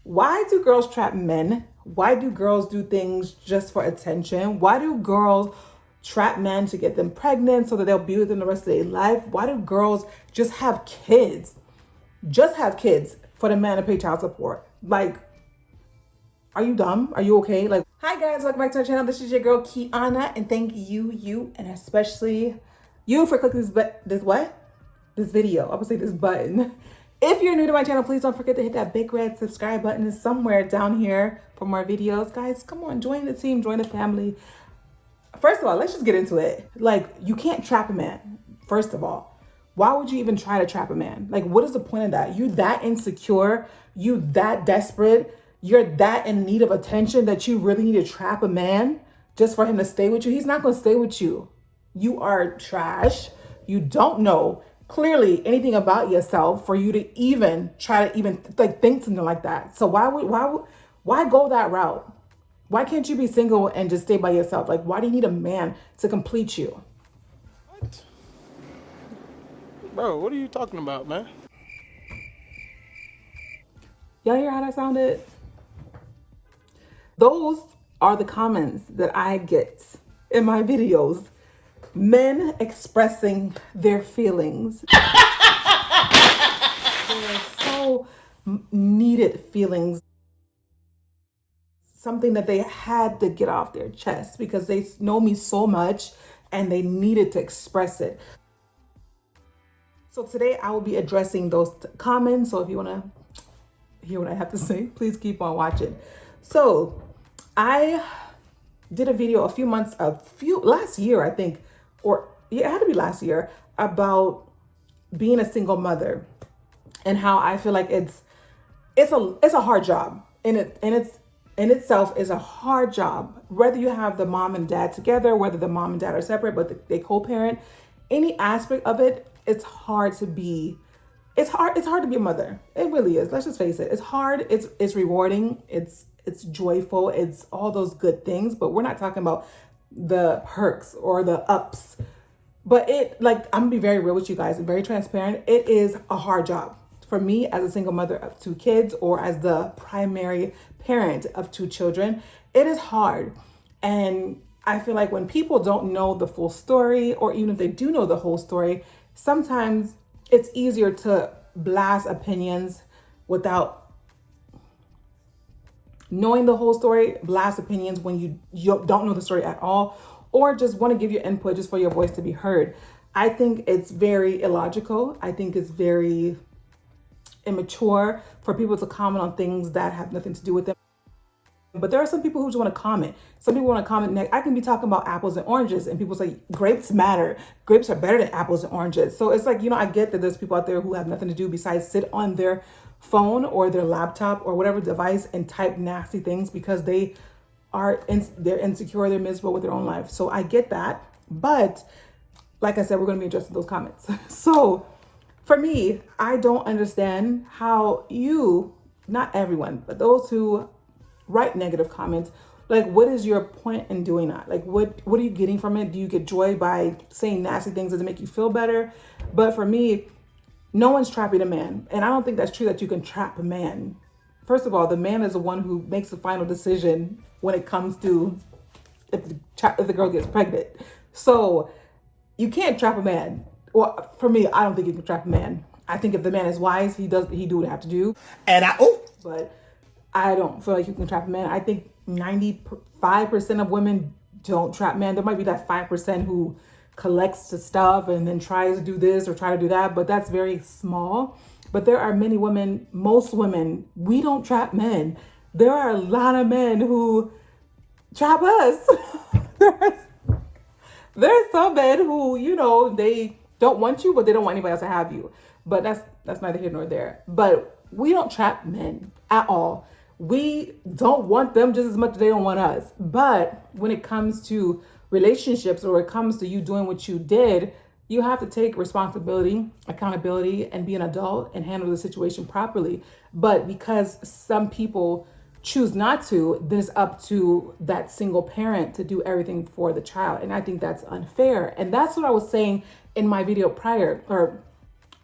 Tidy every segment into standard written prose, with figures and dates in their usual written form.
Why do girls trap men? Why do girls do things just for attention? Why do girls trap men to get them pregnant so that they'll be with them the rest of their life? Why do girls just have kids? Just have kids for the man to pay child support. Like, are you dumb? Are you okay? Like, hi guys, welcome back to our channel. This is your girl Kiana, and thank you, and especially you for clicking this video. I would say this button. If you're new to my channel, please don't forget to hit that big red subscribe button somewhere down here for more videos. Guys, come on, join the team, join the family. First of all, let's just get into it. Like, you can't trap a man, first of all. Why would you even try to trap a man? Like, what is the point of that? You that insecure, you that desperate, you're that in need of attention that you really need to trap a man just for him to stay with you. He's not going to stay with you. You are trash. You don't know clearly anything about yourself for you to even try to even like think something like that. So why go that route? Why can't you be single and just stay by yourself? Like, why do you need a man to complete you? What? Bro, what are you talking about, man? Y'all hear how that sounded? Those are the comments that I get in my videos. Men expressing their feelings. They're so needed feelings. Something that they had to get off their chest because they know me so much and they needed to express it. So today I will be addressing those comments. So if you want to hear what I have to say, please keep on watching. So I did a video last year, I think, or yeah, it had to be last year, about being a single mother and how I feel like it's a hard job, and it's in itself is a hard job, whether you have the mom and dad together, whether the mom and dad are separate, but they co-parent, any aspect of it, it's hard to be a mother. It really is. Let's just face it. It's hard. It's rewarding. It's joyful. It's all those good things, but we're not talking about the perks or the ups. But I'm gonna be very real with you guys and very transparent. It is a hard job for me as a single mother of 2 kids or as the primary parent of 2 children. It is hard. And I feel like when people don't know the full story, or even if they do know the whole story, sometimes it's easier to blast opinions without knowing the whole story, blast opinions when you don't know the story at all, or just want to give your input just for your voice to be heard. I think it's very illogical. I think it's very immature for people to comment on things that have nothing to do with them. But there are some people who just want to comment. Some people want to comment next. I can be talking about apples and oranges and people say grapes matter. Grapes are better than apples and oranges. So it's like, I get that there's people out there who have nothing to do besides sit on their phone or their laptop or whatever device and type nasty things because they're insecure, they're miserable with their own life. So I get that. But like I said, we're going to be addressing those comments. So for me, I don't understand how not everyone, but those who write negative comments, like, what is your point in doing that? Like, what are you getting from it? Do you get joy by saying nasty things? Does it make you feel better? But for me, no one's trapping a man. And I don't think that's true that you can trap a man. First of all, the man is the one who makes the final decision when it comes to if the girl gets pregnant. So you can't trap a man. Well, for me, I don't think you can trap a man. I think if the man is wise, he do what he have to do. But I don't feel like you can trap a man. I think 95% of women don't trap men. There might be that 5% who collects the stuff and then tries to do this or try to do that, but that's very small. But there are many women, most women, we don't trap men. There are a lot of men who trap us. There's some men who, they don't want you, but they don't want anybody else to have you. But that's neither here nor there. But we don't trap men at all. We don't want them just as much as they don't want us. But when it comes to relationships, or it comes to you doing what you did, you have to take responsibility, accountability, and be an adult and handle the situation properly. But because some people choose not to, then it's up to that single parent to do everything for the child. And I think that's unfair. And that's what I was saying in my video prior, or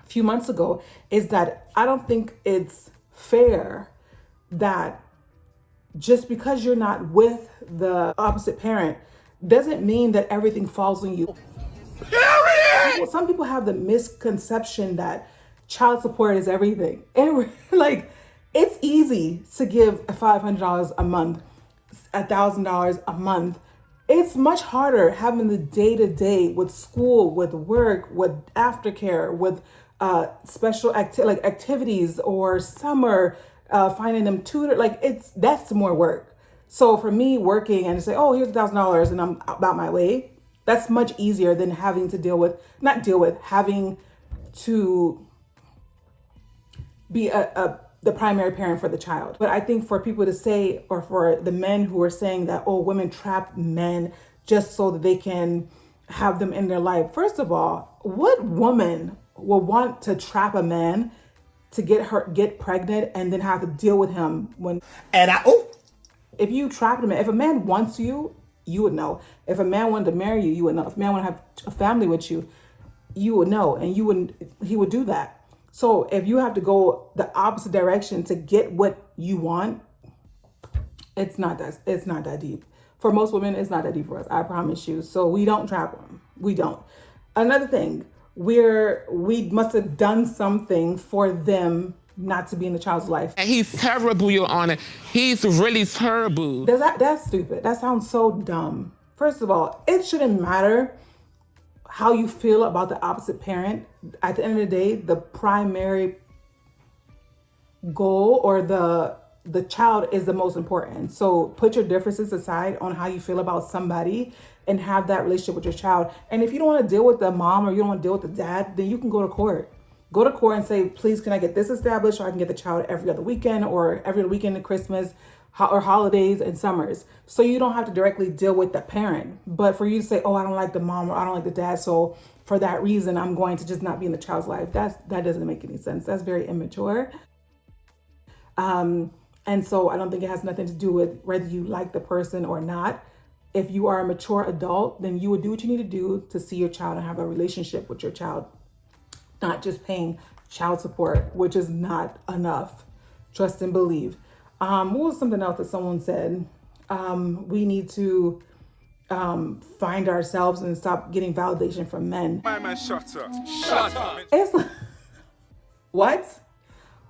a few months ago, is that I don't think it's fair that just because you're not with the opposite parent doesn't mean that everything falls on you. Some people have the misconception that child support is everything. Like, it's easy to give $500 a month, $1,000 a month. It's much harder having the day-to-day with school, with work, with aftercare, with special activities or summer, finding them tutor. Like, that's more work. So for me, working and say, oh, here's $1,000 and I'm about my way, that's much easier than having to having to be the primary parent for the child. But I think for people to say, or for the men who are saying that, oh, women trap men just so that they can have them in their life. First of all, what woman will want to trap a man to get pregnant and then have to deal with him if you trap him? If a man wants you, you would know. If a man wanted to marry you, you would know. If a man wanted to have a family with you, you would know, and he would do that. So if you have to go the opposite direction to get what you want, it's not that deep. For most women, it's not that deep for us, I promise you. So we don't trap them. We don't. Another thing, we must have done something for them not to be in the child's life. And he's terrible, Your Honor. He's really terrible. That's stupid. That sounds so dumb. First of all, it shouldn't matter how you feel about the opposite parent. At the end of the day, the primary goal or the child is the most important. So put your differences aside on how you feel about somebody and have that relationship with your child. And if you don't want to deal with the mom or you don't want to deal with the dad, then you can go to court. Go to court and say, please, can I get this established so I can get the child every other weekend or every other weekend at Christmas or holidays and summers. So you don't have to directly deal with the parent. But for you to say, oh, I don't like the mom or I don't like the dad, so for that reason, I'm going to just not be in the child's life. That doesn't make any sense. That's very immature. And so I don't think it has nothing to do with whether you like the person or not. If you are a mature adult, then you would do what you need to do to see your child and have a relationship with your child. Not just paying child support, which is not enough. Trust and believe. What was something else that someone said? We need to find ourselves and stop getting validation from men. My man, shut up. Shut up. It's like, what?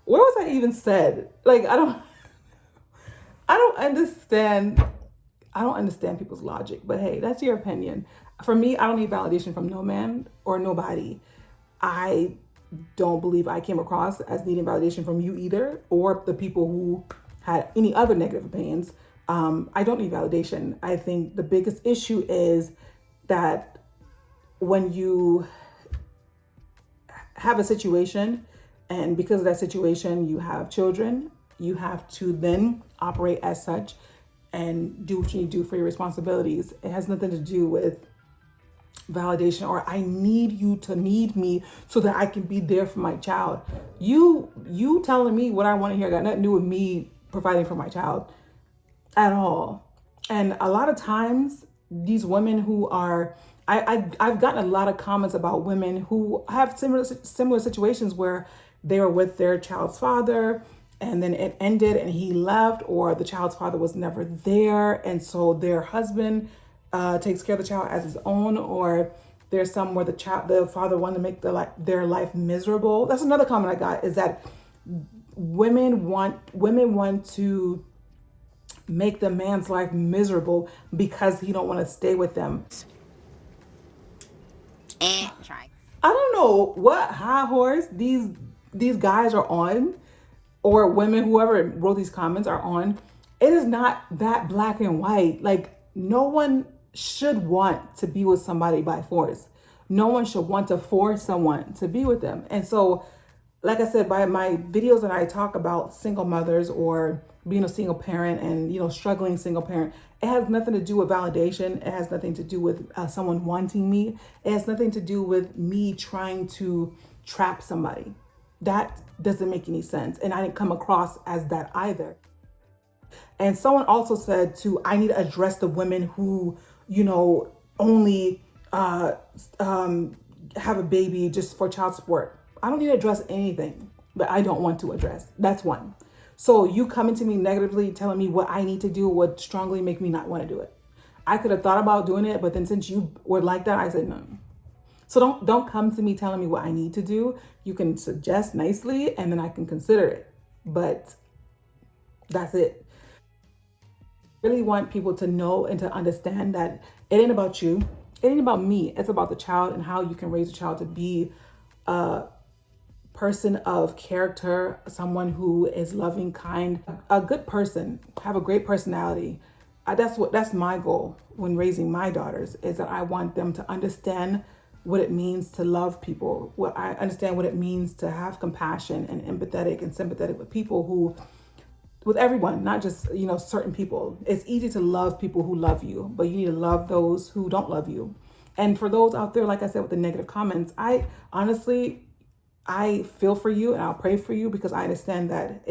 Where was that even said? Like, I don't understand. I don't understand people's logic, but hey, that's your opinion. For me, I don't need validation from no man or nobody. I don't believe I came across as needing validation from you either, or the people who had any other negative opinions. I don't need validation. I think the biggest issue is that when you have a situation and because of that situation, you have children, you have to then operate as such and do what you need to do for your responsibilities. It has nothing to do with validation or I need you to need me so that I can be there for my child. You telling me what I want to hear got nothing to do with me providing for my child at all. And a lot of times these women who are, I've gotten a lot of comments about women who have similar situations where they were with their child's father and then it ended and he left, or the child's father was never there. And so their husband takes care of the child as his own, or there's some where the father wanted to make their life miserable. That's another comment I got, is that women want to make the man's life miserable because he don't want to stay with them. Try. I don't know what high horse these guys are on, or women, whoever wrote these comments are on. It is not that black and white. Like, no one should want to be with somebody by force. No one should want to force someone to be with them. And so, like I said, by my videos that I talk about single mothers or being a single parent and, struggling single parent, it has nothing to do with validation. It has nothing to do with someone wanting me. It has nothing to do with me trying to trap somebody. That doesn't make any sense. And I didn't come across as that either. And someone also said I need to address the women who, only have a baby just for child support. I don't need to address anything that I don't want to address. That's one. So you coming to me negatively telling me what I need to do would strongly make me not want to do it. I could have thought about doing it, but then since you were like that, I said no. So don't come to me telling me what I need to do. You can suggest nicely and then I can consider it. But that's it. I really want people to know and to understand that it ain't about you. It ain't about me. It's about the child and how you can raise a child to be a person of character, someone who is loving, kind, a good person, have a great personality. That's my goal when raising my daughters, is that I want them to understand what it means to love people. What I understand what it means to have compassion and empathetic and sympathetic with people who, with everyone, not just, certain people. It's easy to love people who love you, but you need to love those who don't love you. And for those out there, like I said, with the negative comments, I honestly feel for you and I'll pray for you, because I understand that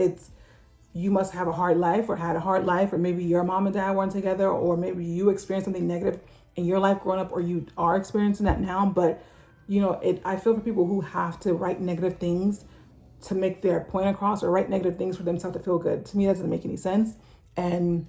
you must have a hard life or had a hard life, or maybe your mom and dad weren't together, or maybe you experienced something negative in your life growing up, or you are experiencing that now. But I feel for people who have to write negative things to make their point across, or write negative things for themselves to feel good. To me, that doesn't make any sense. And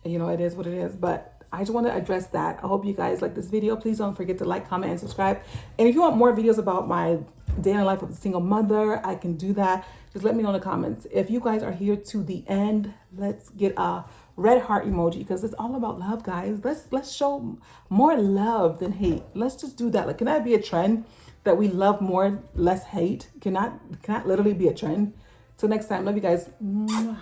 it is what it is. But I just want to address that. I hope you guys like this video. Please don't forget to like, comment, and subscribe. And if you want more videos about my day in the life of a single mother, I can do that. Just let me know in the comments. If you guys are here to the end, let's get a red heart emoji, because it's all about love, guys. Let's show more love than hate. Let's just do that. Like, can that be a trend, that we love more, less hate? Can that literally be a trend? Till next time, love you guys. Mwah.